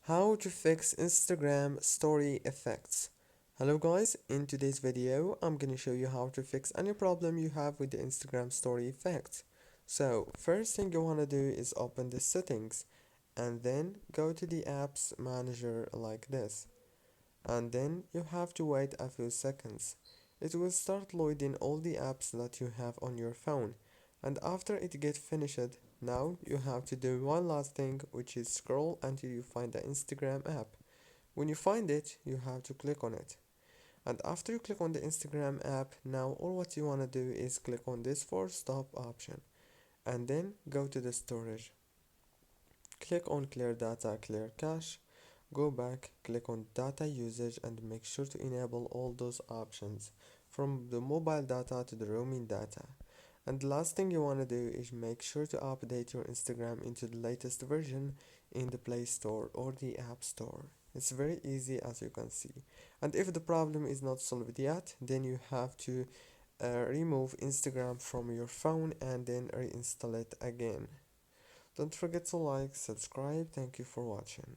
How to fix Instagram story effects. Hello guys, in today's video I'm gonna show you how to fix any problem you have with the Instagram story effects. So first thing you wanna do is open the settings and then go to the apps manager like this, and then you have to wait a few seconds. It will start loading all the apps that you have on your phone, and after it gets finished, now you have to do one last thing, which is scroll until you find the Instagram app. When you find it, you have to click on it. And after you click on the Instagram app, now all what you want to do is click on this force stop option and then go to the storage. Click on clear data, clear cache. Go back, click on data usage and make sure to enable all those options from the mobile data to the roaming data. And the last thing you want to do is make sure to update your Instagram into the latest version in the Play Store or the App Store. It's very easy as you can see. And if the problem is not solved yet, then you have to remove Instagram from your phone and then reinstall it again. Don't forget to like, subscribe. Thank you for watching.